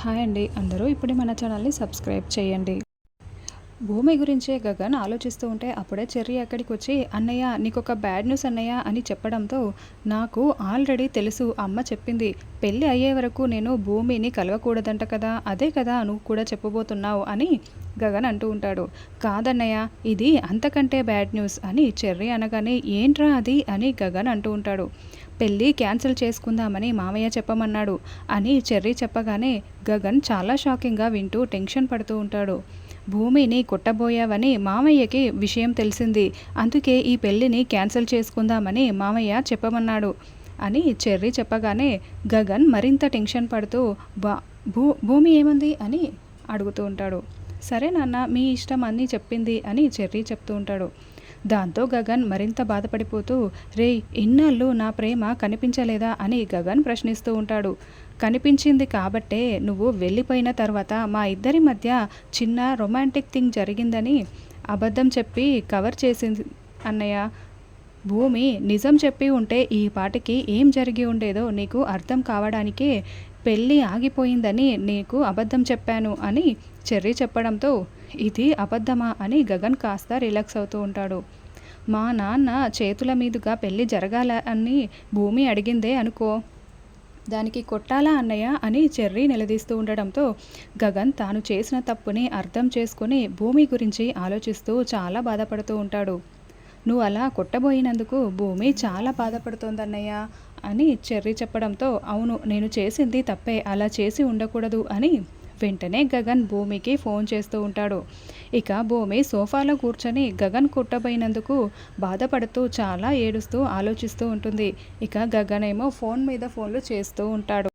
Hi అండి అందరూ ఇప్పుడే మన ఛానల్ని సబ్స్క్రైబ్ చేయండి. భూమి గురించే గగన్ ఆలోచిస్తూ ఉంటే అప్పుడే చెర్రీ అక్కడికి వచ్చి అన్నయ్య నీకొక బ్యాడ్ న్యూస్ అన్నయ్య అని చెప్పడంతో నాకు ఆల్రెడీ తెలుసు అమ్మ చెప్పింది పెళ్ళి అయ్యే వరకు నేను భూమిని కలవకూడదంట కదా అదే కదా నువ్వు కూడా చెప్పబోతున్నావు అని గగన్ అంటూ ఉంటాడు. కాదన్నయ్య ఇది అంతకంటే బ్యాడ్ న్యూస్ అని చెర్రీ అనగానే ఏంట్రా అది అని గగన్ అంటూ ఉంటాడు. పెళ్ళి క్యాన్సిల్ చేసుకుందామని మామయ్య చెప్పమన్నాడు అని చెర్రీ చెప్పగానే గగన్ చాలా షాకింగ్గా వింటూ టెన్షన్ పడుతూ ఉంటాడు. భూమిని కొట్టబోయావని మామయ్యకి విషయం తెలిసింది, అందుకే ఈ పెళ్ళిని క్యాన్సిల్ చేసుకుందామని మామయ్య చెప్పమన్నాడు అని చెర్రీ చెప్పగానే గగన్ మరింత టెన్షన్ పడుతూ భూమి ఏముంది అని అడుగుతూ ఉంటాడు. సరే నాన్న మీ ఇష్టం అన్నీ చెప్పింది అని చెర్రీ చెప్తూ ఉంటాడు. దాంతో గగన్ మరింత బాధపడిపోతూ రేయ్ ఇన్నాళ్ళు నా ప్రేమ కనిపించలేదా అని గగన్ ప్రశ్నిస్తూ ఉంటాడు. కనిపించింది కాబట్టే నువ్వు వెళ్ళిపోయిన తర్వాత మా ఇద్దరి మధ్య చిన్న రొమాంటిక్ థింగ్ జరిగిందని అబద్ధం చెప్పి కవర్ చేసింది అన్నయ్య. భూమి నిజం చెప్పి ఉంటే ఈ పాటికి ఏం జరిగి ఉండేదో నీకు అర్థం కావడానికే పెళ్ళి ఆగిపోయిందని నీకు అబద్ధం చెప్పాను అని చెర్రీ చెప్పడంతో ఇది అబద్ధమా అని గగన్ కాస్త రిలాక్స్ అవుతూ ఉంటాడు. మా నాన్న చేతుల మీదుగా పెళ్ళి జరగాల అని భూమి అడిగిందే అనుకో, దానికి కొట్టాలా అన్నయ్య అని చెర్రీ నిలదీస్తూ ఉండడంతో గగన్ తాను చేసిన తప్పుని అర్థం చేసుకుని భూమి గురించి ఆలోచిస్తూ చాలా బాధపడుతూ ఉంటాడు. నువ్వు అలా కొట్టబోయినందుకు భూమి చాలా బాధపడుతోందన్నయ్య అని చెర్రీ చెప్పడంతో అవును నేను చేసింది తప్పే, అలా చేసి ఉండకూడదు అని వెంటనే గగన్ భూమికి ఫోన్ చేస్తూ ఉంటాడు. ఇక భూమి సోఫాలో కూర్చొని గగన్ కొట్టబోయినందుకు బాధపడుతూ చాలా ఏడుస్తూ ఆలోచిస్తూ ఉంటుంది. ఇక గగన్ ఏమో ఫోన్ మీద ఫోన్లు చేస్తూ ఉంటాడు.